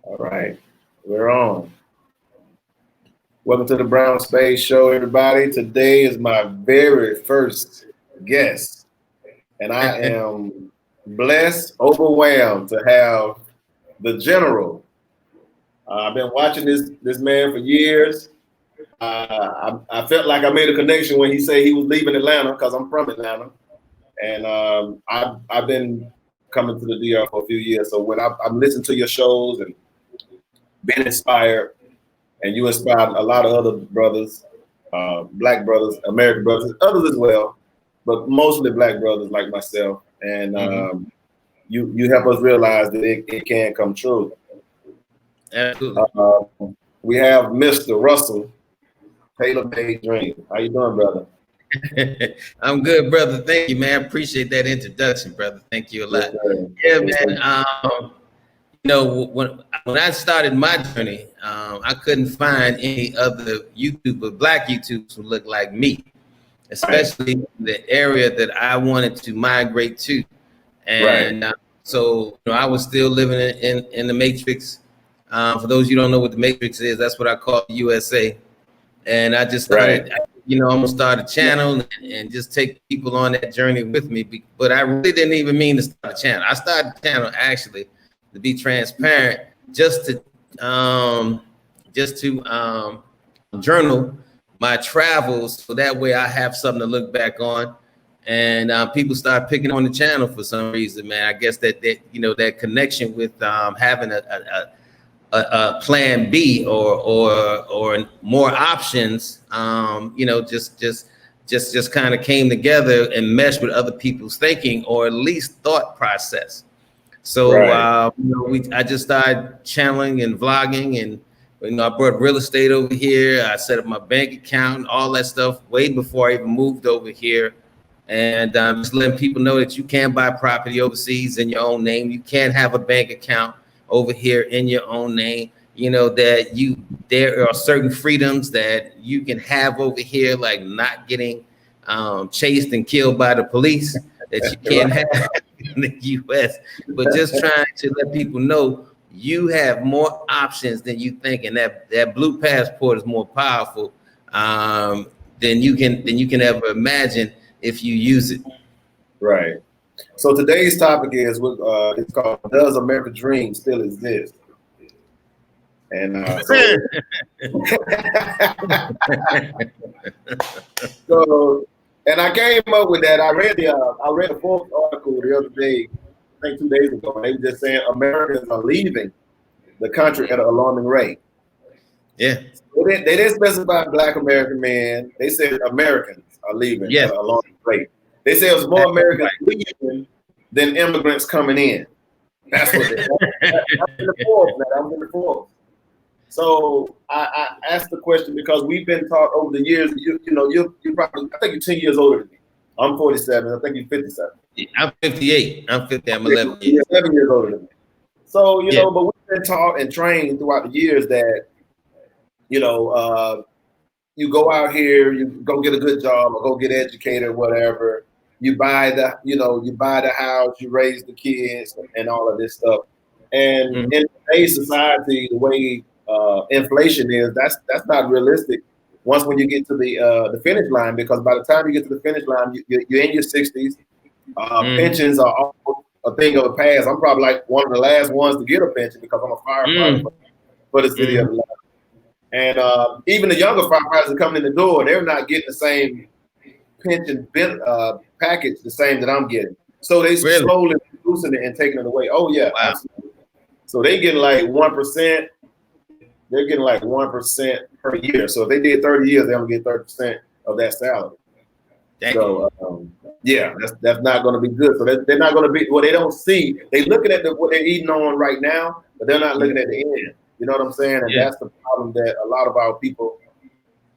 All right, we're on. Welcome to the Brown Space Show, everybody. Today is my very first guest, and I am blessed, overwhelmed to have the General. I've been watching this man for years. I felt like I made a connection when he said he was leaving Atlanta because I'm from Atlanta, and I've been coming to the DR for a few years. So when I'm listening to your shows and been inspired, and you inspired a lot of other brothers, black brothers, American brothers, others as well, but mostly black brothers like myself. And you help us realize that it can come true. Absolutely. We have Mr. Russell, Taylor Made Dream. How you doing, brother? I'm good, brother. Thank you, man. I appreciate that introduction, brother. Thank you a lot. Yeah, man. When I started my journey, I couldn't find any other YouTuber, black YouTubers who looked like me, especially in the area that I wanted to migrate to. And so I was still living in the Matrix. For those you don't know what the Matrix is, that's what I call the USA. And I just started, I'm gonna start a channel and just take people on that journey with me. But I really didn't even mean to start a channel. I started the channel actually, to be transparent, just to journal my travels, so that way I have something to look back on. And people start picking on the channel for some reason, man. I guess that connection with having a plan B or more options, just kind of came together and meshed with other people's thinking, or at least thought process. So I just started channeling and vlogging, and I brought real estate over here. I set up my bank account, all that stuff way before I even moved over here. And just letting people know that you can buy property overseas in your own name. You can have a bank account over here in your own name. That there are certain freedoms that you can have over here, like not getting chased and killed by the police, that you can't have in the U.S. But just trying to let people know you have more options than you think, and that blue passport is more powerful than you can ever imagine if you use it. Right. So today's topic is it's called "Does American Dream Still Exist?" And and I came up with that. I read the fourth article the other day, I think 2 days ago. And they were just saying Americans are leaving the country at an alarming rate. Yeah. They didn't specify black American men. They said Americans are leaving at an alarming rate. They said it was more Americans leaving than immigrants coming in. That's what they said. That was in the fourth. So I asked the question because we've been taught over the years. You probably, I think you're 10 years older than me. I'm 47. I think you're 57. I'm 58. I'm 50. I'm 11 years. You're 11 years older than me. So but we've been taught and trained throughout the years that you go out here, you go get a good job or go get educated or whatever. You buy the house, you raise the kids, and all of this stuff. And in today's society, the way inflation is, that's not realistic. When you get to the finish line, because by the time you get to the finish line, you're in your 60s. Pensions are all a thing of the past. I'm probably like one of the last ones to get a pension because I'm a firefighter for the city of Atlanta. And even the younger firefighters coming in the door, they're not getting the same pension package the same that I'm getting. So they slowly reducing it and taking it away. Oh yeah, absolutely. So they getting like 1%. They're getting like 1% per year. So if they did 30 years, they're gonna get 30% of that salary. So that's not going to be good. So they're not going to be. Well, they don't see. They looking at what they're eating on right now, but they're not looking at the end. You know what I'm saying? And that's the problem that a lot of our people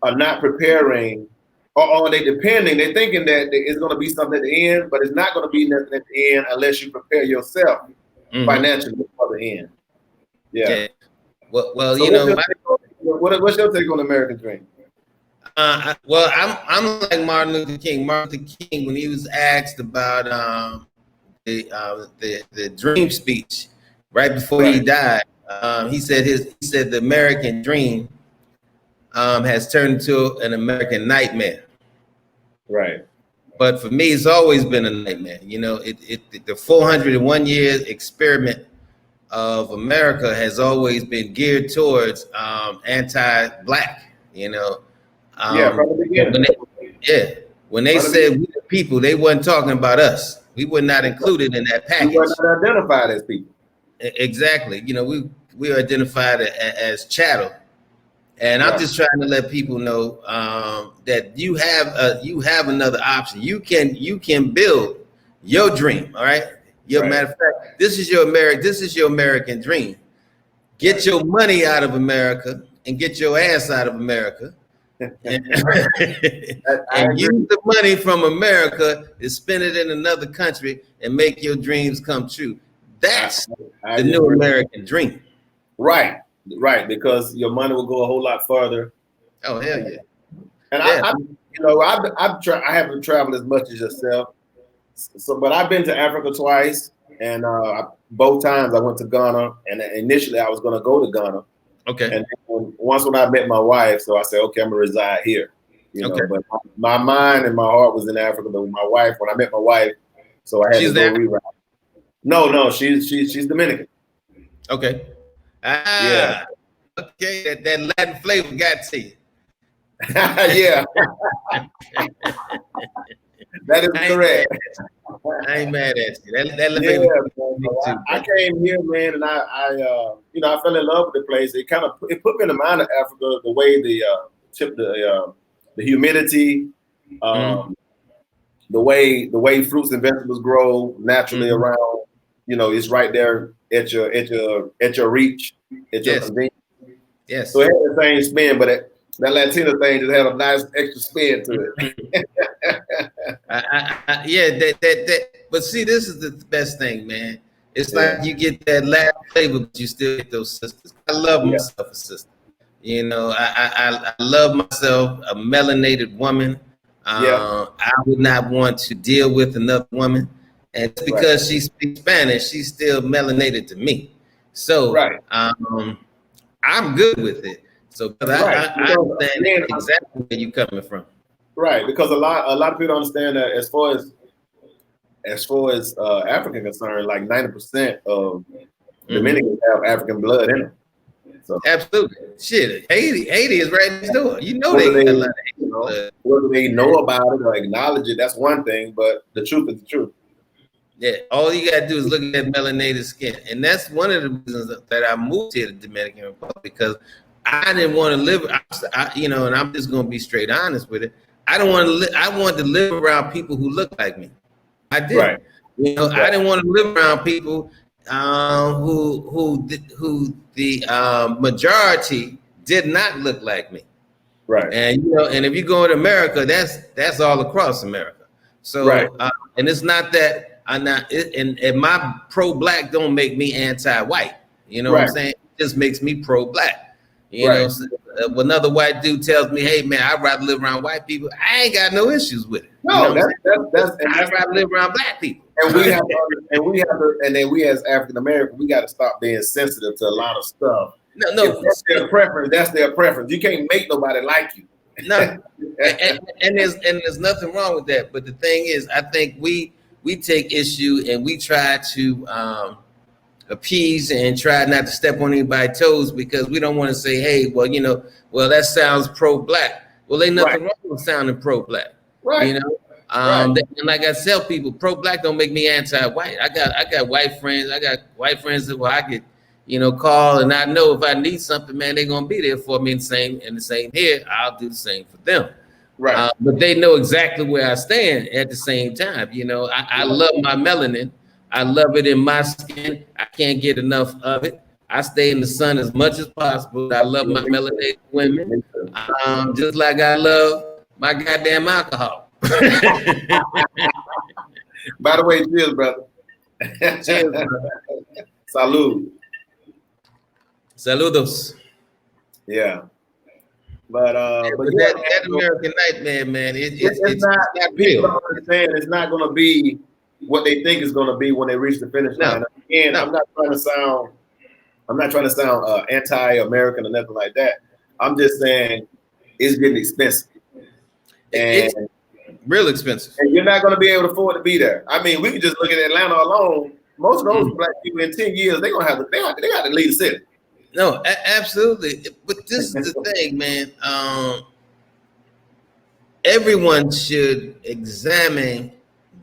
are not preparing, or they depending. They're thinking that it's going to be something at the end, but it's not going to be nothing at the end unless you prepare yourself financially for the end. Yeah. Well, so what's your take on the American dream? I'm like Martin Luther King. Martin Luther King, when he was asked about the dream speech right before he died, he said the American dream has turned into an American nightmare. Right. But for me, it's always been a nightmare. You know, the 401 year experiment of America has always been geared towards anti-black. You know, from the beginning. When they said we the people, they wasn't talking about us. We were not included in that package. We were not identified as people. Exactly. You know, we are identified as chattel. And I'm just trying to let people know that you have another option. You can build your dream. All right. Matter of fact, this is your American dream. Get your money out of America and get your ass out of America. And use the money from America to spend it in another country and make your dreams come true. That's the new American dream. Right. Because your money will go a whole lot further. Oh, hell yeah. And I haven't traveled as much as yourself. But I've been to Africa twice, and both times I went to Ghana. And initially I was going to go to Ghana. Okay. And once when I met my wife, so I said, okay, I'm gonna reside here. You know, but my mind and my heart was in Africa. But my wife, when I met my wife, so I had to go reroute. No, she's Dominican. Okay. Yeah. Okay, that Latin flavor got to you. Yeah. That is correct. I ain't mad at you. That I came here, man, and I fell in love with the place. It put me in the mind of Africa, the way the humidity, the way fruits and vegetables grow naturally around. You know, it's right there at your reach, at your convenience. Yes. So it had the same spin, but that Latina thing just had a nice extra spin to it. But see, this is the best thing, man. It's like you get that Latin flavor, but you still get those sisters. I love myself a sister. You know, I love myself a melanated woman. I would not want to deal with another woman, and because she speaks Spanish, she's still melanated to me. So I'm good with it. So I understand exactly where you're coming from. Right, because a lot of people don't understand that as far as African concerned, like 90% of Dominicans have African blood in them. So absolutely, shit, Haiti is right next door. You know they got a lot of Haiti blood. Whether they know about it or acknowledge it, that's one thing. But the truth is the truth. Yeah, all you gotta do is look at that melanated skin, and that's one of the reasons that I moved here to the Dominican Republic, because I didn't want to live. And I'm just gonna be straight honest with it. I don't want to live. I wanted to live around people who look like me. I did. Right. I didn't want to live around people who the majority did not look like me. Right. And and if you go to America, that's all across America. So and it's not that I'm not. And my pro-black don't make me anti-white. You know what I'm saying? It just makes me pro-black. You know, so, when another white dude tells me, "Hey man, I'd rather live around white people," I ain't got no issues with it. No, I'd rather live around black people. And we as African Americans, we got to stop being sensitive to a lot of stuff. No, that's their preference. That's their preference. You can't make nobody like you. No, and there's nothing wrong with that. But the thing is, I think we take issue and we try to appease and try not to step on anybody's toes, because we don't want to say, hey, well, that sounds pro-black. Well, ain't nothing wrong with sounding pro-black. Right. And like I tell people, pro-black don't make me anti-white. I got white friends. I got white friends that I could, call, and I know if I need something, man, they're gonna be there for me. And the same here. I'll do the same for them. Right. But they know exactly where I stand at the same time. I love my melanin. I love it in my skin. I can't get enough of it. I stay in the sun as much as possible. I love my melanated women, just like I love my goddamn alcohol. By the way, cheers, brother. Cheers, brother. Salud. Saludos. Yeah. But that American nightmare, man, it's not real. It's not going to be what they think it's going to be when they reach the finish line. Again, I'm not trying to sound I'm not trying to sound anti-American or nothing like that. I'm just saying it's getting expensive. And it's real expensive. And you're not going to be able to afford to be there. I mean, we can just look at Atlanta alone. Most of those black people in 10 years, they got to leave the city. No, absolutely. But this is the thing, man. Everyone should examine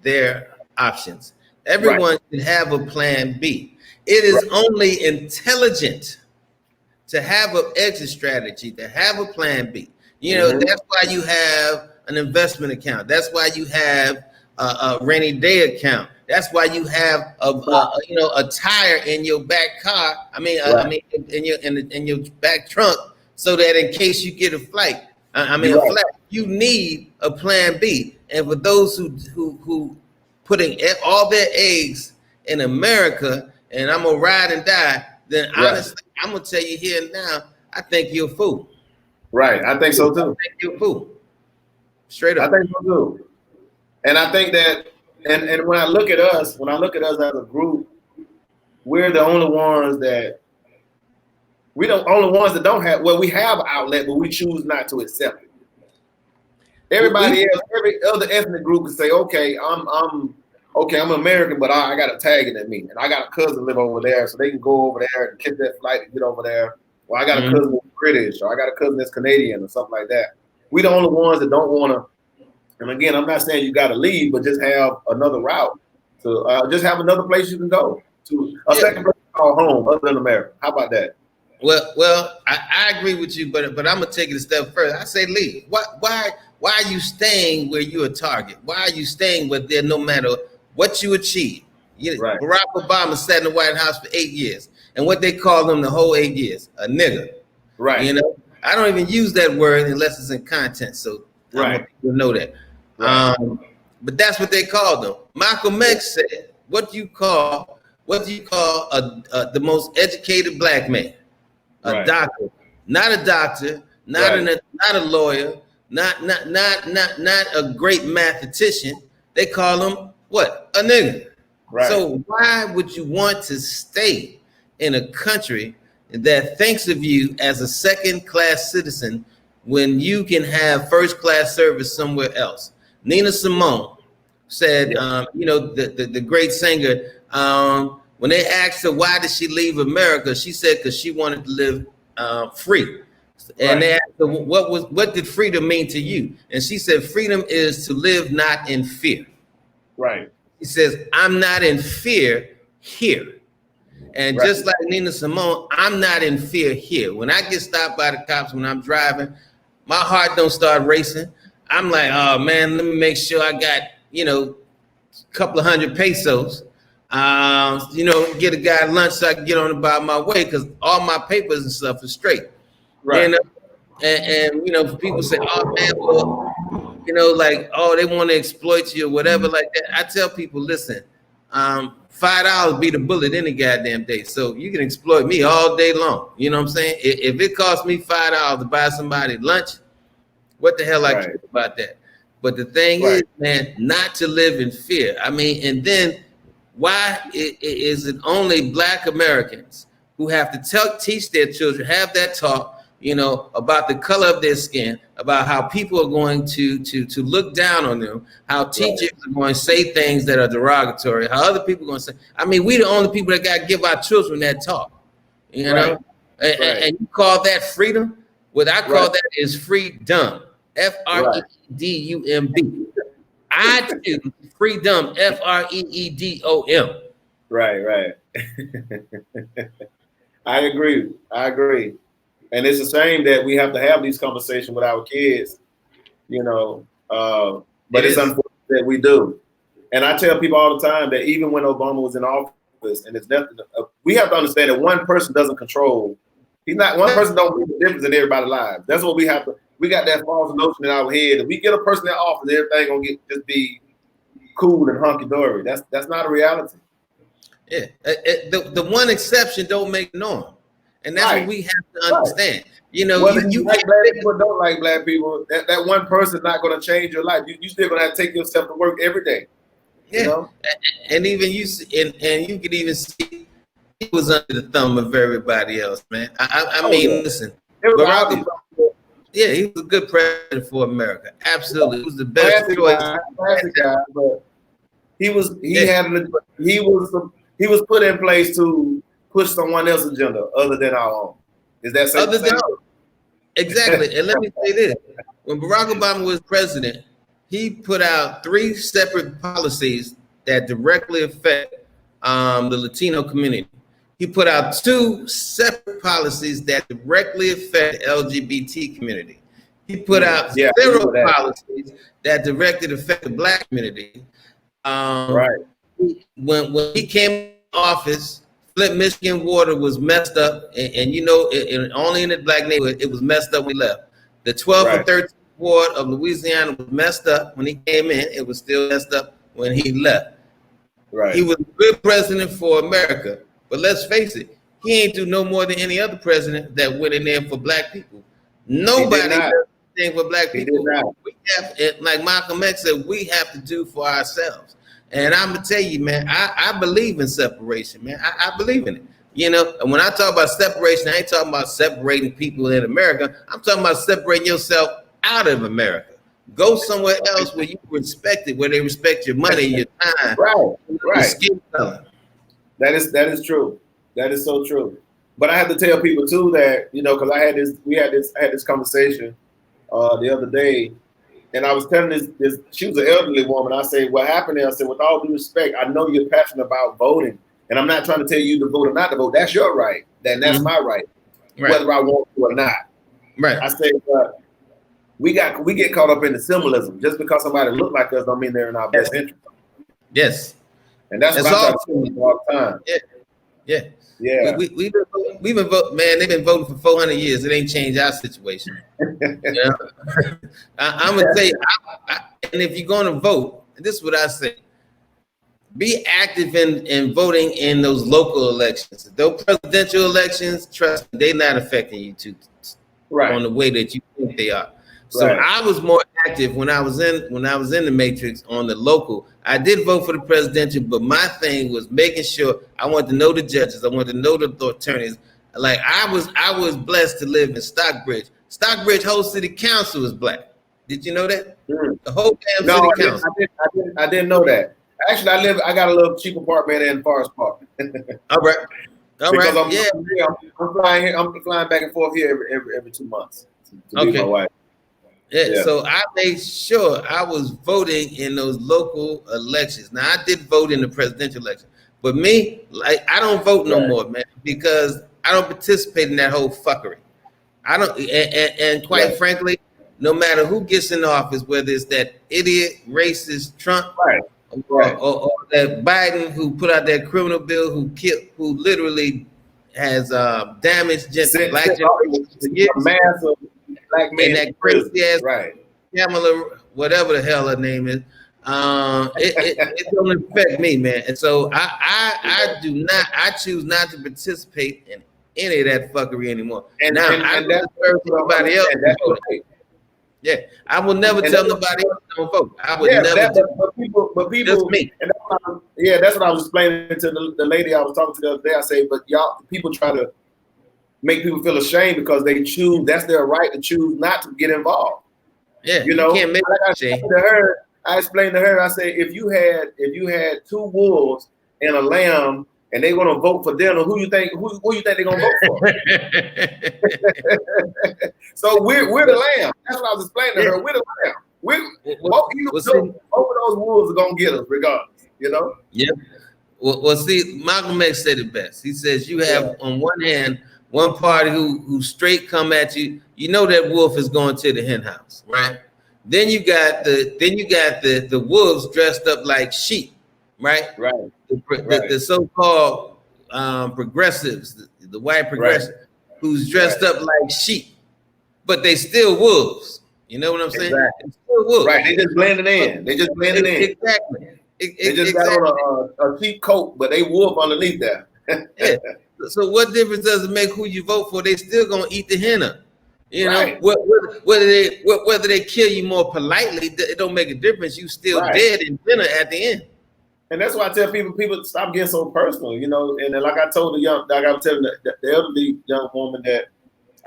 their options. Everyone should have a plan B. It is only intelligent to have an exit strategy, to have a plan B. You know, that's why you have an investment account. That's why you have a rainy day account. That's why you have a tire in your back car. In your back trunk, so that in case you get a flight, a flat, you need a plan B. And for those who putting all their eggs in America, and I'm gonna ride and die, then honestly, I'm gonna tell you here and now, I think you're a fool. Right, I think so too. I think you're a fool. Straight up. I think so too. And I think that, and when I look at us as a group, we're the only ones that don't have. Well, we have an outlet, but we choose not to accept it. Everybody else, every other ethnic group can say, okay, I'm American, but I got a tag in me, and I got a cousin live over there, so they can go over there and catch that flight and get over there. Or I got a cousin that's British, or I got a cousin that's Canadian, or something like that. We the only ones that don't want to. And again, I'm not saying you got to leave, but just have another route. So just have another place you can go to, a second place called home, other than America. How about that? Well, I agree with you, but I'm gonna take it a step further. I say leave. Why are you staying where you're a target? Why are you staying where there no matter what you achieve? Barack Obama sat in the White House for 8 years, and what they called him the whole 8 years, a nigger. Right. You know, I don't even use that word unless it's in content, so I want people to know that. Right. But that's what they called him. Malcolm X said, "What do you call the most educated black man? A doctor, not a doctor, not a lawyer, not a great mathematician. They call him what? A nigger." Right. So why would you want to stay in a country that thinks of you as a second-class citizen when you can have first-class service somewhere else? Nina Simone said, the great singer, when they asked her why did she leave America, she said because she wanted to live free. And they asked her, what did freedom mean to you? And she said, freedom is to live not in fear. Right. He says, I'm not in fear here. And just like Nina Simone, I'm not in fear here. When I get stopped by the cops when I'm driving, my heart don't start racing. I'm like, oh man, let me make sure I got, a couple of 100 pesos, get a guy lunch so I can get on about my way, because all my papers and stuff is straight. Right. And people say, oh man, well, they want to exploit you or whatever like that. I tell people, listen, $5 beat a bullet any goddamn day. So you can exploit me all day long. You know what I'm saying? If it costs me $5 to buy somebody lunch, what the hell I care about that? But the thing is, man, not to live in fear. I mean, and then why is it only Black Americans who have to teach their children, have that talk, about the color of their skin, about how people are going to look down on them, how teachers are going to say things that are derogatory, how other people are going to say. I mean, we the only people that got to give our children that talk, And you call that freedom? What I call that is freedom. FREEDUMB. I choose freedom. FREEDOM. Right. I agree. And it's a shame that we have to have these conversations with our kids, but it's unfortunate that we do. And I tell people all the time that even when Obama was in office, and it's nothing, we have to understand that one person doesn't control. One person don't make a difference in everybody's lives. That's what we have to. We got that false notion in our head. If we get a person in office, everything gonna just be cool and hunky dory. That's not a reality. Yeah, the one exception don't make norm, and that's what we have to understand. Whether you like black people or don't like black people, that one person not gonna change your life. You still gonna have to take yourself to work every day. Yeah, and even you can even see he was under the thumb of everybody else, man. I mean, listen, Barack Obama. Yeah, he was a good president for America. Absolutely, he was the best choice. Classic guy, but he was put in place to push someone else's agenda other than our own. Is that safe? Exactly. And let me say this: when Barack Obama was president, he put out 3 separate policies that directly affect the Latino community. He put out 2 separate policies that directly affect the LGBT community. He put out 0 policies that directly affect the Black community. When he came in office, Flint, Michigan water was messed up, and you know, only in the Black neighborhood, it was messed up when he left. The 12th and 13th ward of Louisiana was messed up when he came in. It was still messed up when he left. Right. He was a good president for America, but let's face it, he ain't do no more than any other president that went in there for Black people. Nobody does anything for Black people. We have, like Malcolm X said, we have to do for ourselves. And I'm gonna tell you, man, I believe in separation, man. I believe in it. You know, and when I talk about separation, I ain't talking about separating people in America. I'm talking about separating yourself out of America. Go somewhere else where you respect it, where they respect your money, your time, your skill. That is true. That is so true. But I have to tell people too that, you know, because I had this conversation the other day, and I was telling this she was an elderly woman. I said, what happened there? I said, with all due respect, I know you're passionate about voting, and I'm not trying to tell you to vote or not to vote. That's your right. That's my right, whether I want to or not. Right. I said, we get caught up in the symbolism. Just because somebody look like us don't mean they're in our best interest. Yes. And that's what I try to tell all the time. Yeah. Yeah. We've been voting, man. They've been voting for 400 years. It ain't changed our situation. Yeah. I'm gonna tell you, and if you're gonna vote, this is what I say: be active in voting in those local elections. Those presidential elections, trust me, they're not affecting you too on the way that you think they are. So I was more active when I was in the matrix on the local. I did vote for the presidential, but my thing was making sure I wanted to know the judges, I wanted to know the attorneys. Like I was blessed to live in Stockbridge. Stockbridge whole city council is Black. Did you know that? The whole damn city council. I didn't know that. Actually, I got a little cheap apartment in Forest Park. All right. I'm flying back and forth here every 2 months to meet my wife. Yeah, so I made sure I was voting in those local elections. Now I did vote in the presidential election, but me, like I don't vote no more, man, because I don't participate in that whole fuckery. I don't, and quite frankly, no matter who gets in office, whether it's that idiot racist Trump or that Biden who put out that criminal bill, who literally has damaged Black generation for years. Massive Black man, and that crazy ass Kamala, whatever the hell her name is, it don't affect me, man. And so I choose not to participate in any of that fuckery anymore. And now I don't serve somebody else. Yeah, I will never tell nobody else to vote. I would never. But people, just me. And that's what I was explaining to the lady I was talking to the other day. I say, but y'all people try to make people feel ashamed because they choose. That's their right to choose not to get involved. Yeah, you know. Can't make I explained to her. I say, if you had 2 wolves and a lamb, and they want to vote for dinner, who you think they're gonna vote for? So we're the lamb. That's what I was explaining to her. We're the lamb. Both of those wolves are gonna get us regardless. You know. Yeah. Well, see, Malcolm X said it best. He says you have on one hand one party who straight come at you. You know that wolf is going to the hen house, right? Then you got the wolves dressed up like sheep, right? Right. The so-called progressives, the white progressives, who's dressed up like sheep, but they still wolves. You know what I'm saying? Exactly. Still wolves. Right. They just blending in. Exactly. They just got on a sheep coat, but they wolf underneath there. Yeah. So what difference does it make who you vote for? They still gonna eat the hen up. You know, whether they kill you more politely, it don't make a difference. You still dead in dinner at the end. And that's why I tell people stop getting so personal, you know. And like I told like I was telling the elderly young woman that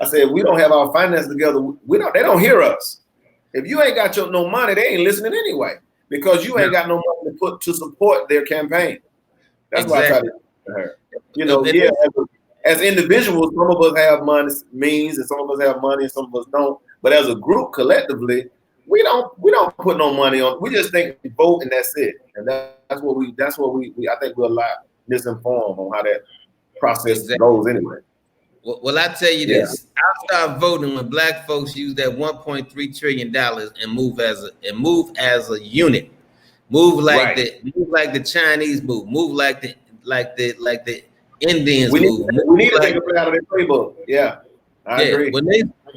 I said, we don't have our finances together. They don't hear us. If you ain't got no money, they ain't listening anyway because you ain't got no money to put to support their campaign. That's why I try to her. You know, yeah. As individuals, some of us have means, and some of us have money, and some of us don't. But as a group, collectively, we don't put no money on. We just think we vote and that's it. And that's what we. I think we're a lot misinformed on how that process goes anyway. Well, I tell you this: I'll start voting when Black folks use that $1.3 trillion and move as a unit. Move like the Chinese move. Move like the Indians move. We need to take it out of their playbook. Yeah, I agree.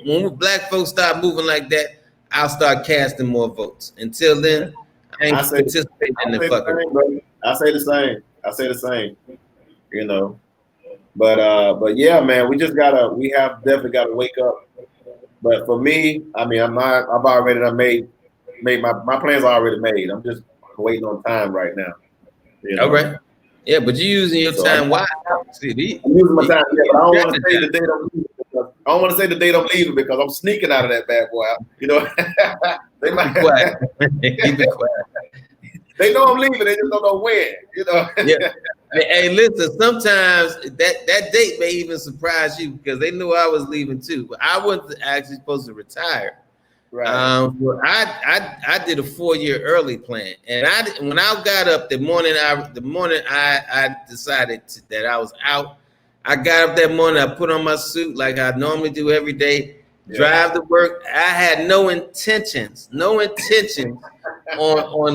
When Black folks start moving like that, I'll start casting more votes. Until then, I ain't participating in the fucking. I say the same. You know, but yeah, man, we have definitely got to wake up. But for me, I mean, made my plans are already made. I'm just waiting on time right now. You know? All right. Yeah, but you're using your time wisely. I'm using my time, but I don't want to say the date I'm leaving. I don't want to say the date I'm leaving because I'm sneaking out of that bad boy. You know, they might be quiet. Keep it quiet. They know I'm leaving. They just don't know when. You know. Yeah. Hey, listen. Sometimes that date may even surprise you because they knew I was leaving too. But I wasn't actually supposed to retire. Right. Well, I did a 4-year early plan, and when I got up the morning I decided that I was out. I got up that morning. I put on my suit like I normally do every day. Drive to work. I had no intentions on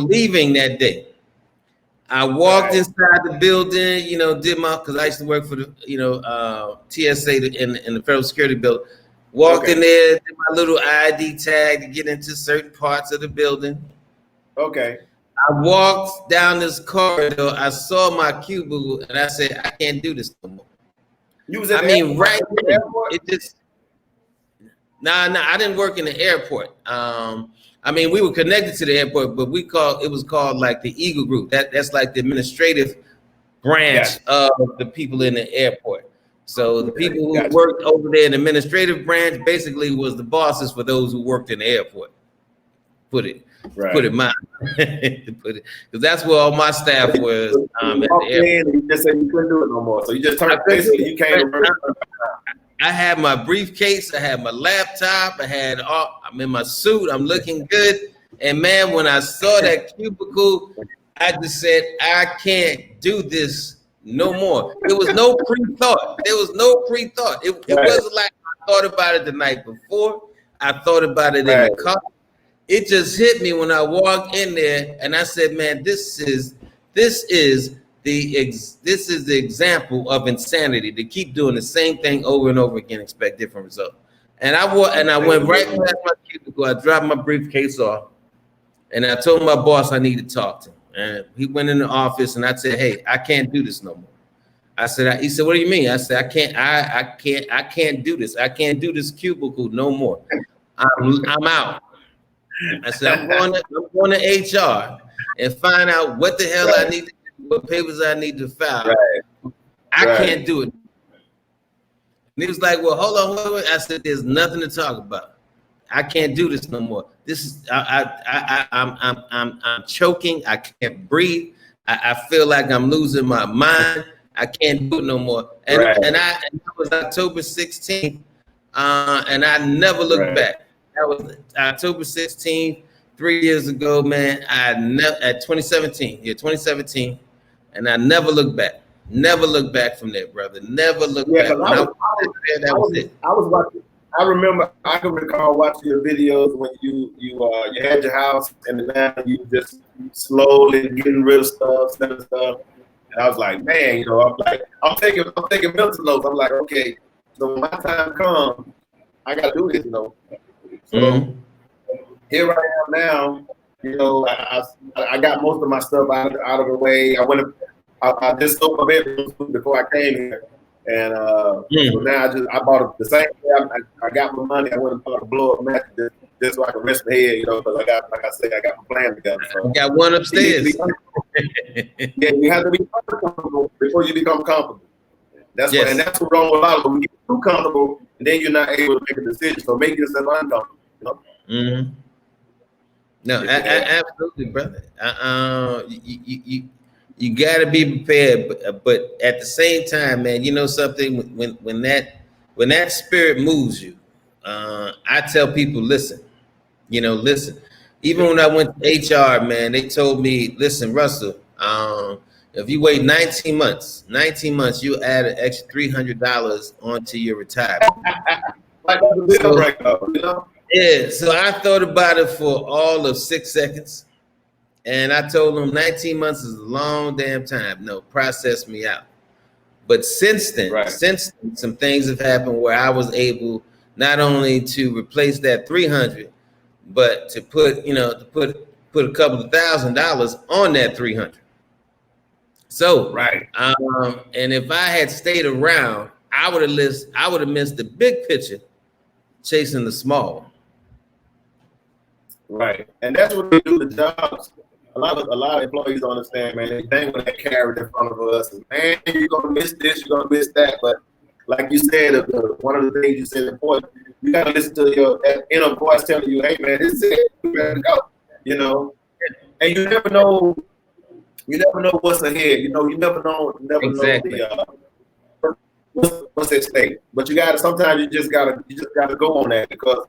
leaving that day. I walked inside the building. You know, because I used to work for the TSA in the Federal Security Building. Walked in there, did my little ID tag to get into certain parts of the building. Okay. I walked down this corridor. I saw my cubicle, and I said, "I can't do this no more." You was at the airport? It just. Nah, I didn't work in the airport. I mean, we were connected to the airport, but it was called like the Eagle Group. That's like the administrative branch of the people in the airport. So the people who worked over there in the administrative branch basically was the bosses for those who worked in the airport. Put it mildly. Because that's where all my staff was. At the airport. You just said you couldn't do it no more. So you just turned basically you came. I had my briefcase. I had my laptop. I'm in my suit. I'm looking good. And man, when I saw that cubicle, I just said, I can't do this no more. There was no pre-thought. It wasn't like I thought about it the night before. I thought about it in the car. It just hit me when I walked in there, and I said, "Man, this is the example of insanity to keep doing the same thing over and over again, expect different results." And I went right past my cubicle. I dropped my briefcase off, and I told my boss I need to talk to him. And he went in the office, and I said, "Hey, I can't do this no more." He said, "What do you mean?" I said, I can't do this. I can't do this cubicle no more. I'm out." I said, I'm going to HR and find out what the hell I need to do, what papers I need to file. I can't do it. And he was like, "Well, hold on, wait. I said, "There's nothing to talk about. I can't do this no more. This is I'm choking. I can't breathe. I feel like I'm losing my mind. I can't do it no more." And that was October 16th, and I never looked back. That was October 16th, 3 years ago, man. At 2017, and I never looked back. Never looked back from there, brother. Never looked back. That was it. I was watching. I can recall watching your videos when you had your house and now you just slowly getting rid of stuff. And I was like, man, I'm taking mental notes. I'm like, okay, so when my time comes, I gotta do this, So here I am now. I got most of my stuff out of the way. I just sold my bedroom before I came here. And so now I bought the same day I got my money. I went and bought a blow-up mattress just so I can rest my head, you know, because I got, like I said, I got my plan together. So. You got one upstairs. Yeah, you have to be comfortable before you become comfortable. That's what, and that's what's wrong with a lot of them. We get too comfortable, and then you're not able to make a decision. So make yourself uncomfortable. You know? Mm-hmm. No, absolutely, brother. You got to be prepared, but at the same time, man, you know something. When that spirit moves you, I tell people, listen. Listen. Even when I went to HR, man, they told me, listen, Russell, if you wait 19 months, you add an extra $300 onto your retirement. Yeah, so I thought about it for all of 6 seconds, and I told them 19 months is a long damn time. No, process me out. But since then, some things have happened where I was able not only to replace that 300, but to put a couple of $1,000s on that 300. So and if I had stayed around, I would have missed the big picture, chasing the small one. Right, and that's what we do the jobs. A lot of employees don't understand, man. They think when they carry in front of us, and, man, you're gonna miss this, you're gonna miss that. But like you said, one of the things you said important, you gotta listen to your inner voice telling you, "Hey, man, this is it. You better go." You know, and you never know what's ahead. You never know what's at stake. But sometimes you just gotta go on that, because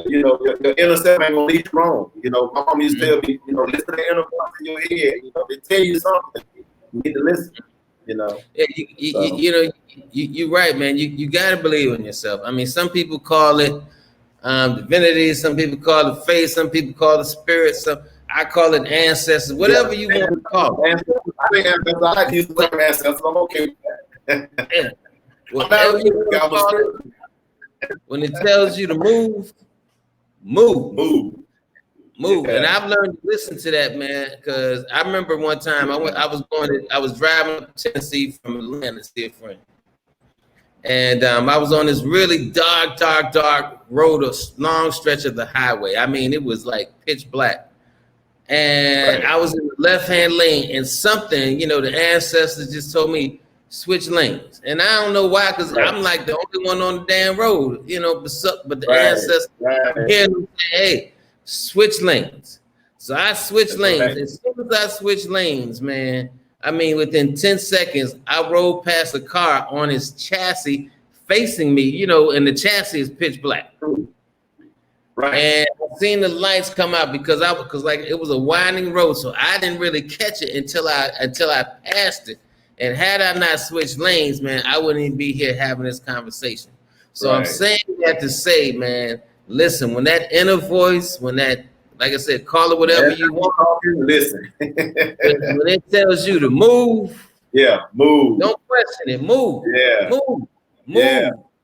your inner self ain't gonna lead you wrong. My mom used to tell me, listen to the inner voice in your head. They tell you something, you need to listen. Yeah, you're right, man. You got to believe in yourself. I mean, some people call it divinity, some people call it faith, some people call it spirit, I call it ancestors, whatever you want to call it. I think ancestors, I like to use the term ancestors. I'm okay with that. Yeah. Whatever you want to call it, when it tells you to move. Yeah. And I've learned to listen to that, man, because I remember one time I was driving up to Tennessee from Atlanta to see a friend. And I was on this really dark road, a long stretch of the highway. I mean, it was like pitch black. And I was in the left-hand lane, and something, the ancestors just told me, switch lanes. And I don't know why, because I'm like the only one on the damn road, but the ancestors hear them say, hey, switch lanes. So I switched lanes. As soon as I switched lanes, man, I mean, within 10 seconds, I rode past a car on his chassis facing me, and the chassis is pitch black. Right. And I seen the lights come out because it was a winding road, so I didn't really catch it until I passed it. And had I not switched lanes, man, I wouldn't even be here having this conversation. So I'm saying that to say, man, listen, when that inner voice, when that, like I said, call it whatever you want. Listen. When it tells you to move. Yeah, move. Don't question it. Move. Yeah.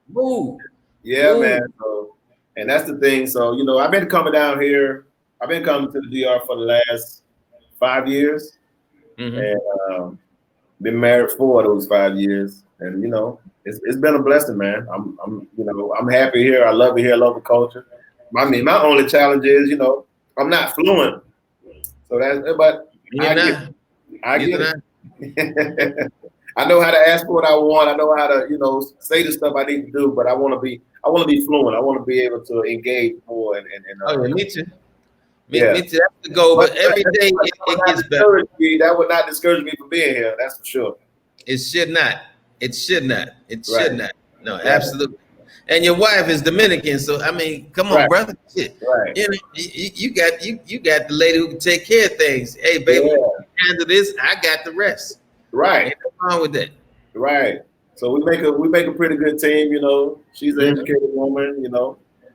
Move. Yeah, man. So, and that's the thing. So, I've been coming down here. I've been coming to the DR for the last 5 years. Mm-hmm. And been married 4 of those 5 years. And, it's been a blessing, man. I'm happy here. I love it here. I love the culture. I mean, my only challenge is, I'm not fluent. So but I get it. I know how to ask for what I want. I know how to, say the stuff I need to do, but I want to be fluent. I want to be able to engage more. Me too. Me too. That's the goal. But every day it gets better. That would not discourage me from being here. That's for sure. It should not. Should not. No, absolutely. And your wife is Dominican, so I mean, come on, brother. Shit. Right. You got the lady who can take care of things. Hey, baby, handle this. I got the rest. Right. Ain't nothing wrong with that. Right. So we make a pretty good team. She's an educated woman.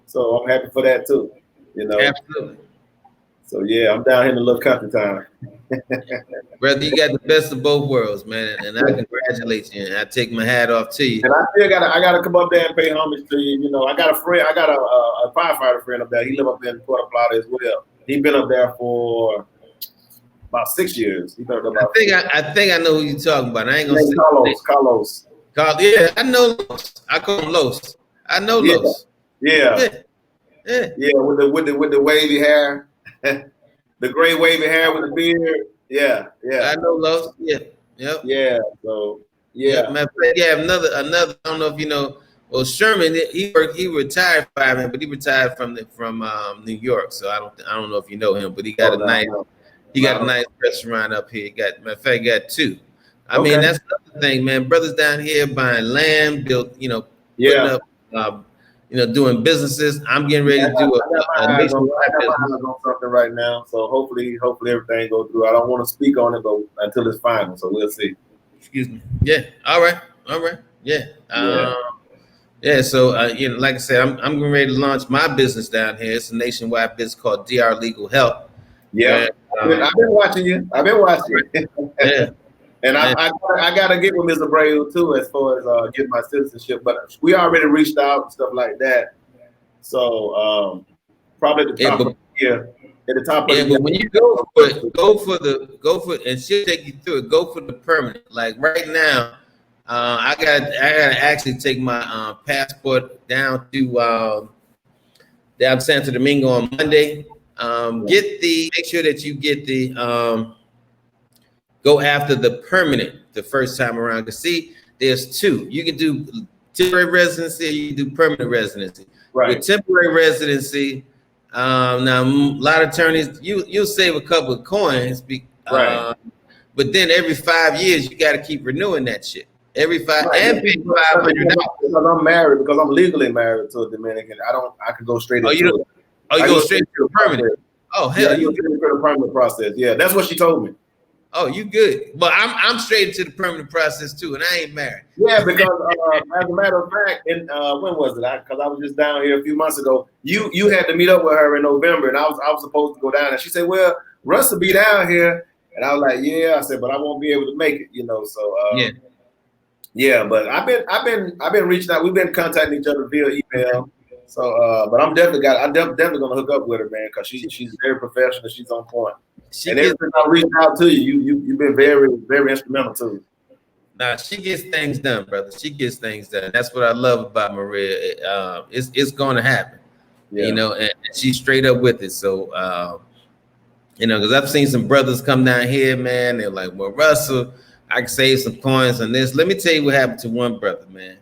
So I'm happy for that too. Absolutely. So yeah, I'm down here in the little country town. Brother, you got the best of both worlds, man, and I congratulate you, and I take my hat off to you. And I still gotta come up there and pay homage to you. I got a friend, I got a firefighter friend up there. He live up there in Puerto Plata as well. He been up there for about 6 years. He been up there about I think I know who you're talking about. I ain't gonna say Carlos. Yeah, I know Los. I call him Los. I know Los. Yeah. Yeah, with the wavy hair, the gray wavy hair with the beard. Yeah. I know Los. Yeah. Yep. Yeah. So yeah. Yep. Yeah. Another. I don't know if you know. Well, Sherman, he retired fireman, but he retired from New York. So I don't know if you know him, but he got a nice restaurant up here. Matter of fact, he got two. I mean, that's another thing, man. Brothers down here buying land, putting up, doing businesses. I'm getting ready to do a nationwide business on something right now. So hopefully everything goes through. I don't want to speak on it, but until it's final, so we'll see. Excuse me. Yeah. All right. Yeah. So like I said, I'm getting ready to launch my business down here. It's a nationwide business called DR Legal Help. Yeah. I've been watching you. Yeah. And I gotta get with Ms. Abreu too, as far as getting my citizenship. But we already reached out and stuff like that. So probably at the top of the year. At the top of the year. But when you go for and she'll take you through it. Go for the permanent. Like right now, I gotta actually take my passport down to Santo Domingo on Monday. Make sure that you get the go after the permanent the first time around. Because see, there's two. You can do temporary residency or you can do permanent residency. Right. With temporary residency, now a lot of attorneys, you'll save a couple of coins, right. But then every 5 years you got to keep renewing that shit. Every 5 and pay $500. Because I'm married, because I'm legally married to a Dominican. I can go straight into it. You go straight to the permanent. Oh hell, you get into the permanent process. Yeah, that's what she told me. Oh, you good. But I'm straight into the permanent process too, and I ain't married. Yeah, because as a matter of fact, when was it? Because I was just down here a few months ago. You had to meet up with her in November, and I was supposed to go down, and she said, "Well, Russ will be down here," and I was like, "Yeah," I said, "But I won't be able to make it," So yeah. But I've been reaching out. We've been contacting each other via email. So, but I'm definitely gonna hook up with her, man, because she's very professional. She's on point. And every time I reach out to you've been very, very instrumental too. Nah, she gets things done, brother. She gets things done. That's what I love about Maria. It's going to happen, and she's straight up with it. So, because I've seen some brothers come down here, man. They're like, "Well, Russell, I can save some coins on this." Let me tell you what happened to one brother, man.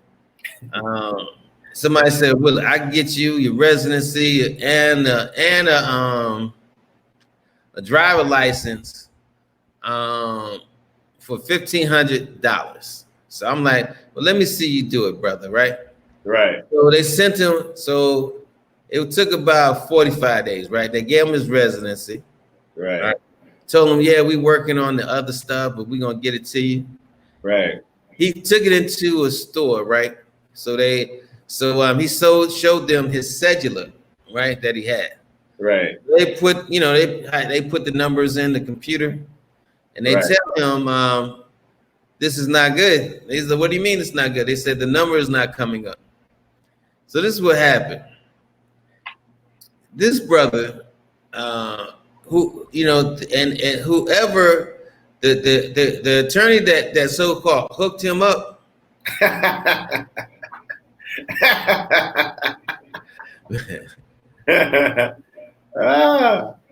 Somebody said, "Well, I can get you your residency and a driver license for $1,500." So I'm like, "Well, let me see you do it, brother." Right. So they sent him. So it took about 45 days. Right. They gave him his residency. Right. Told him, "Yeah, we working on the other stuff, but we're gonna get it to you." Right. He took it into a store. Right. So he showed them his cedula, right, that he had. Right. They put, they put the numbers in the computer, and they tell him, "This is not good." They said, "What do you mean it's not good?" They said, "The number is not coming up." So this is what happened. This brother, who and whoever the attorney that so-called hooked him up.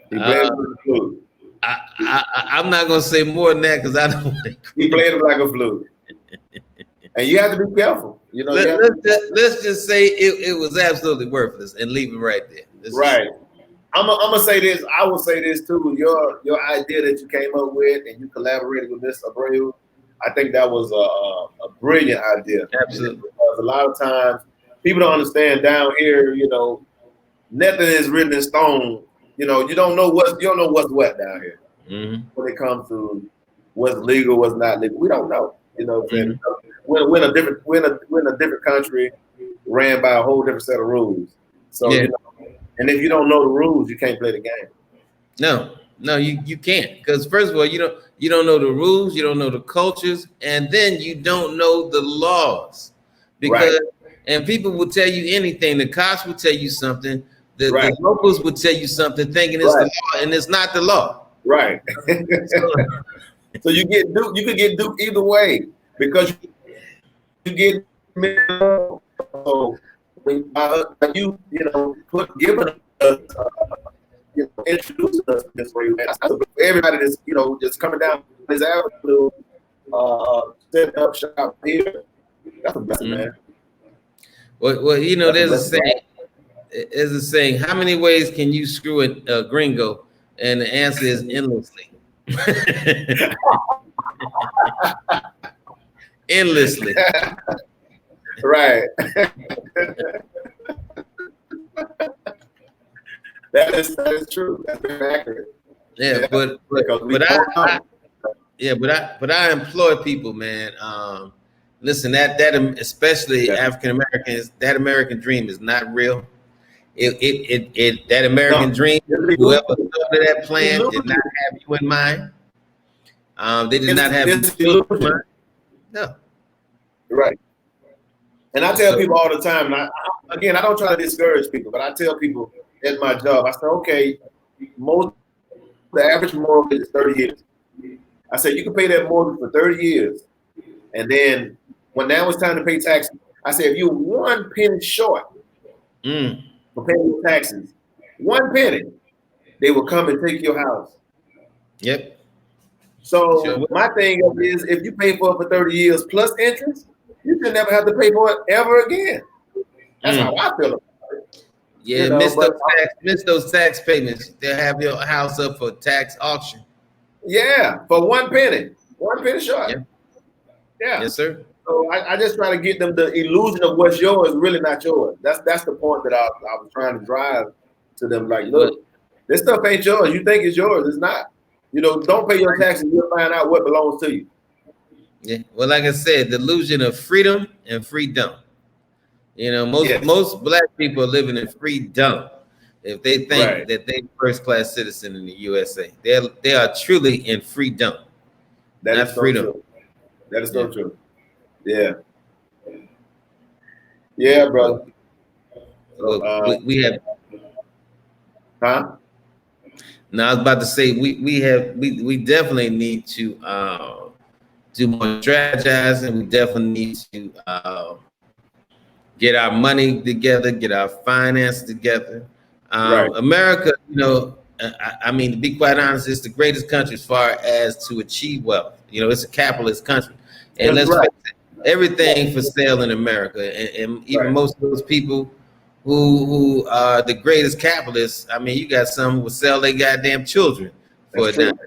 He played with the flute. I'm not gonna say more than that because I don't want to. He played it like a flute, and you have to be careful. Let's just say it was absolutely worthless and leave it right there. Right. I'm gonna say this. I will say this too. Your idea that you came up with and you collaborated with Ms. Abreu, I think that was a brilliant idea. Absolutely. Because a lot of times people don't understand down here. Nothing is written in stone. You don't know what's what down here. Mm-hmm. When it comes to what's legal, what's not legal, we don't know. Mm-hmm. We're in a different country, ran by a whole different set of rules. So and if you don't know the rules, you can't play the game. No, you can't. Because first of all, you don't know the rules, you don't know the cultures, and then you don't know the laws. Because and people will tell you anything. The cops will tell you something. The locals will tell you something, thinking it's the law, and it's not the law. Right. So you could get duped either way because you get. So by you giving us, introducing us this way, man. For everybody that's just coming down this avenue, setting up shop here. That's a blessing, man. Well, there's a saying. There's a saying. How many ways can you screw a gringo? And the answer is endlessly. Endlessly. Right. That is true. That's very accurate. Yeah, but I employ people, man. Listen, that especially African Americans, that American dream is not real. That American dream, whoever started that plan did not have you in mind. They did not have you in mind. No. Right. And I tell people all the time, and I don't try to discourage people, but I tell people at my job, I say, okay, the average mortgage is 30 years. I said, you can pay that mortgage for 30 years. And then when now it's time to pay taxes, I said, if you're 1 penny short for paying your taxes, 1 penny, they will come and take your house. Yep. So my thing is, if you pay for it for 30 years plus interest, you should never have to pay for it ever again. That's how I feel about it. Yeah, miss those tax payments. They'll have your house up for tax auction. Yeah, for 1 penny. 1 penny short. Yeah. Yes, sir. So I just try to get them the illusion of what's yours is really not yours. That's the point that I was trying to drive to them. Like, look, this stuff ain't yours. You think it's yours. It's not. Don't pay your taxes. You'll find out what belongs to you. Yeah. Well, like I said, the illusion of freedom and freedom. Most black people are living in freedom if they think that they're first-class citizen in the USA. They are truly in freedom. That is freedom. True. That is so true. Yeah. Yeah, brother. So, we have. Huh? No, I was about to say we definitely need to do more strategizing. We definitely need to get our money together, get our finance together. America, I mean, to be quite honest, it's the greatest country as far as to achieve wealth. It's a capitalist country, and let's face it, everything for sale in America, and even most of those people who are the greatest capitalists. I mean, you got some who will sell their goddamn children for a dime.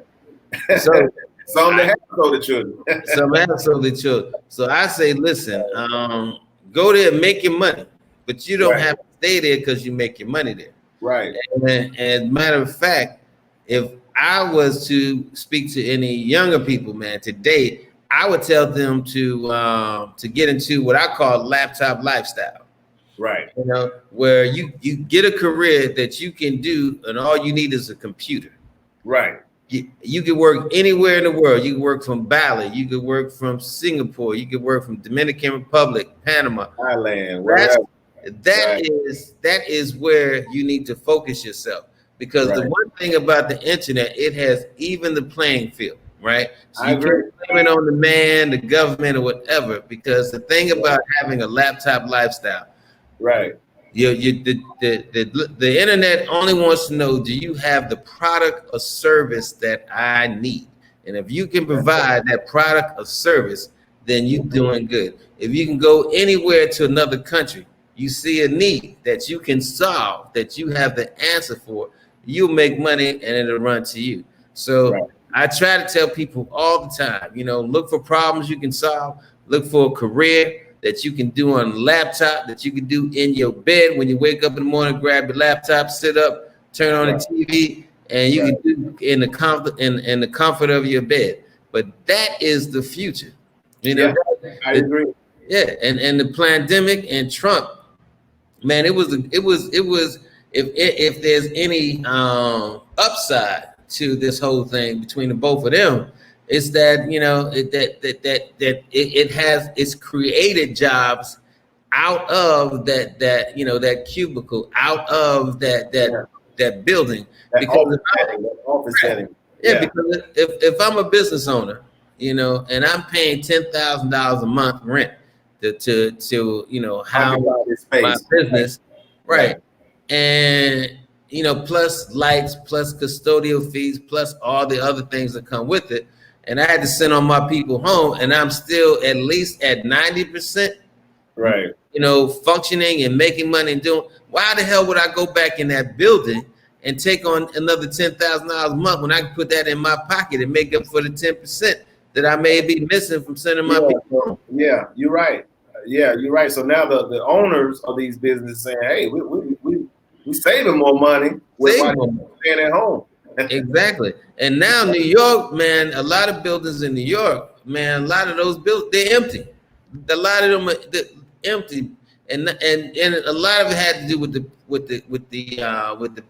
So some have sold the children. Some have sold the children. So I say, listen, go there and make your money, but you don't have to stay there because you make your money there. Right. And matter of fact, if I was to speak to any younger people, man, today, I would tell them to get into what I call laptop lifestyle. Right. Where you get a career that you can do, and all you need is a computer. Right. You can work anywhere in the world. You can work from Bali. You can work from Singapore. You can work from Dominican Republic, Panama, Thailand. That is where you need to focus yourself, because the one thing about the internet, it has even the playing field, right? So you can't blame it on the man, the government, or whatever, because the thing about having a laptop lifestyle, the internet only wants to know, do you have the product or service that I need? And if you can provide that product or service, then you're doing good. If you can go anywhere to another country, you see a need that you can solve, that you have the answer for, you'll make money and it'll run to you. So I try to tell people all the time, look for problems you can solve, look for a career that you can do on a laptop, that you can do in your bed when you wake up in the morning, grab your laptop, sit up, turn on the TV, and you can do in the comfort of your bed. But that is the future. I agree. Yeah, and the pandemic and Trump, man, it was if there's any upside to this whole thing between the both of them, it's that it's created jobs out of that cubicle, out of that building, that office setting. Because if I'm a business owner, and I'm paying $10,000 a month rent, to you know how my business, right? And you know, plus lights, plus custodial fees, plus all the other things that come with it. And I had to send all my people home, and I'm still at least at 90%, right? You know, functioning and making money and doing. Why the hell would I go back in that building and take on another $10,000 a month when I can put that in my pocket and make up for the 10% that I may be missing from sending my people home? Yeah, you're right. Yeah, you're right. So now the owners of these businesses saying, "Hey, we saving more money with staying at home." Exactly. And now New York, man, a lot of buildings in New York, man, a lot of those buildings, they're empty. A lot of them are empty, and a lot of it had to do with the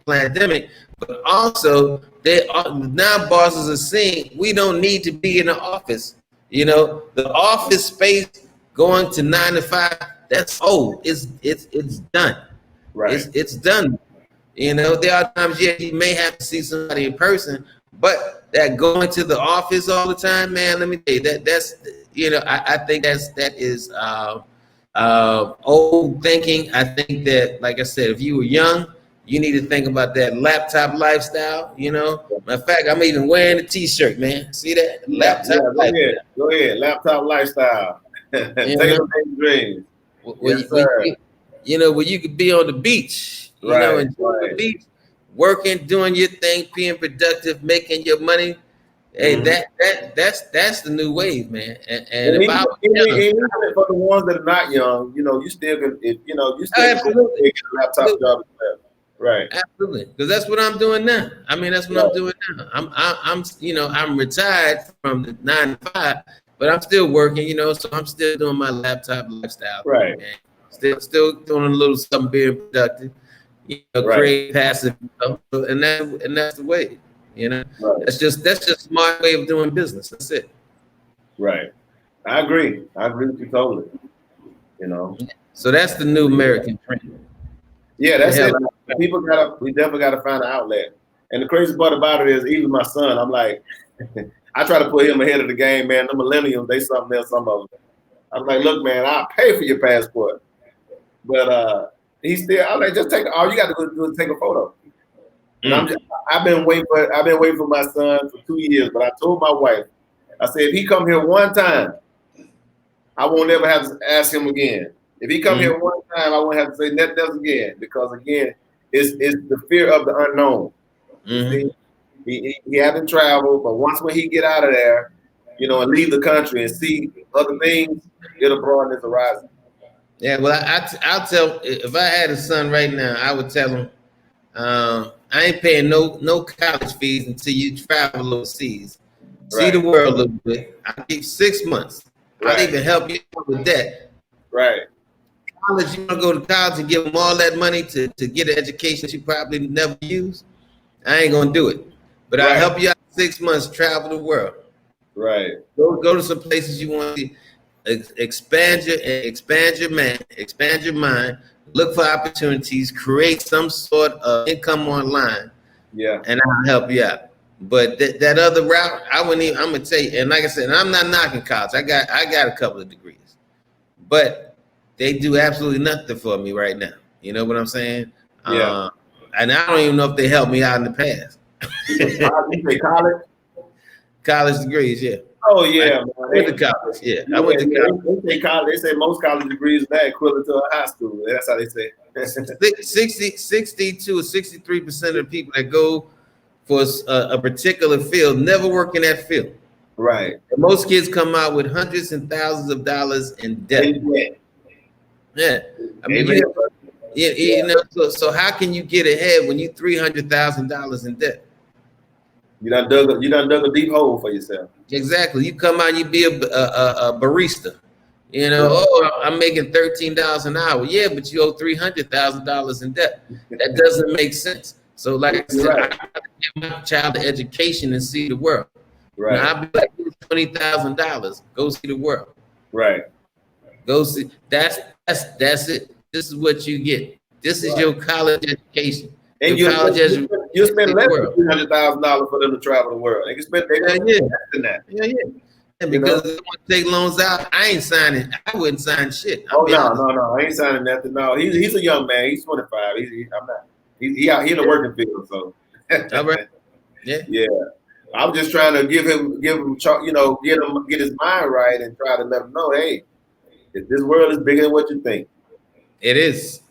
pandemic, but also now bosses are seeing we don't need to be in the office. You know, the office space going to 9 to 5, that's old. It's done. Right. It's done. You know, there are times, yeah, you may have to see somebody in person, but that going to the office all the time, man, let me tell you, that's you know, I think that is old thinking. I think that, like I said, if you were young, you need to think about that laptop lifestyle. You know, matter of fact, I'm even wearing a T-shirt, man. See that laptop? Yeah, go ahead, laptop lifestyle. Take dreams. You know, where you could be on the beach. You know, enjoy the beach, working, doing your thing, being productive, making your money. Hey, that's the new wave, man. And if I was young, for the ones that are not young, you know, you still can, you still get a laptop job. Right. Absolutely, because that's what I'm doing now. I mean, that's what I'm doing now. I'm you know, I'm retired from the 9 to 5, but I'm still working. You know, so I'm still doing my laptop lifestyle. Right. Still doing a little something, being productive. You know, create passive income, and that's the way. You know, that's just a smart way of doing business. That's it. Right. I agree with you totally. You know. So that's the new American trend. Yeah, that's it. We definitely gotta find an outlet. And the crazy part about it is, even my son, I'm like, I try to put him ahead of the game, man. The millennials, they something else. Some of them. I'm like, look, man, I'll pay for your passport, but he's still. I'm like, just take. All you got to do is take a photo. And I've been waiting for my son for 2 years, but I told my wife, I said, if he come here one time, I won't ever have to ask him again. If he come here one time, I won't have to say nothing else again, because again, it's the fear of the unknown. He hasn't traveled, but when he get out of there, you know, and leave the country and see other things, it'll broaden his horizon. Yeah, well, I'll tell, if I had a son right now, I would tell him, I ain't paying no college fees until you travel overseas, see the world a little bit. I'll give you 6 months. I'll even help you with that. Right. College, you want to go to college and give them all that money to get an education that you probably never use? I ain't gonna do it. But I'll help you out 6 months, travel the world. Right. Go to some places you want to expand your mind, look for opportunities, create some sort of income online. Yeah. And I'll help you out. But that other route, I wouldn't even, I'm gonna tell you, and like I said, and I'm not knocking college. I got a couple of degrees, but they do absolutely nothing for me right now. You know what I'm saying? Yeah. And I don't even know if they helped me out in the past. You say college? College degrees, yeah. Oh yeah, I went to college. Yeah, I went to college. They say college. They say most college degrees are equivalent to a high school. That's how they say. 60 to 63% of the people that go for a particular field never work in that field. Right. And most kids come out with hundreds and thousands of dollars in debt. Yeah, I mean, you know. So how can you get ahead when you $300,000 in debt? You done dug a deep hole for yourself. Exactly. You come out, you be a barista. You know, oh, I'm making $13 an hour. Yeah, but you owe $300,000 in debt. That doesn't make sense. So, like I said, I gotta give my child the education and see the world. Right. Now, I'll be like, $20,000. Go see the world. Right. Go see. That's it. This is what you get. This is your college education. And you spend less than $300,000 for them to travel the world. They can spend less than that. Yeah. Because if I want to take loans out, I ain't signing. I wouldn't sign shit. No, I ain't signing nothing. No, he's a young man. He's 25. I'm not. He in the working field. So. All right. Yeah. Yeah. I'm just trying to get his mind right and try to let him know, hey, this world is bigger than what you think. It is.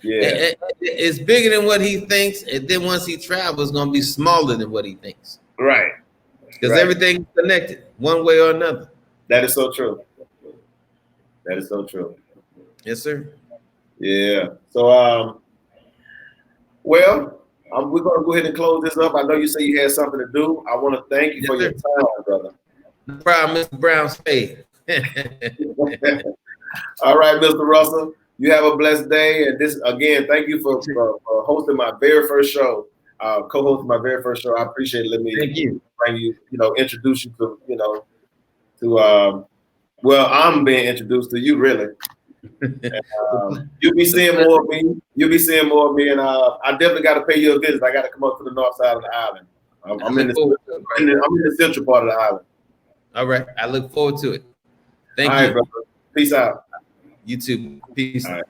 Yeah. It's bigger than what he thinks, and then once he travels, it's gonna be smaller than what he thinks. Right. Because everything's connected, one way or another. That is so true. That is so true. Yes, sir. Yeah. So, well, we're gonna go ahead and close this up. I know you say you had something to do. I want to thank you for your time, brother. No problem, Mr. Brown Spade. All right, Mr. Russell. You have a blessed day. And this again, thank you for hosting my very first show, co-hosting my very first show. I appreciate it. Let me bring you, introduce you to well, I'm being introduced to you, really. And, you'll be seeing more of me. You'll be seeing more of me, and I definitely got to pay you a visit. I got to come up to the north side of the island. I'm in the central part of the island. All right, I look forward to it. Thank you. All right, brother. Peace out. You too. Peace. All right.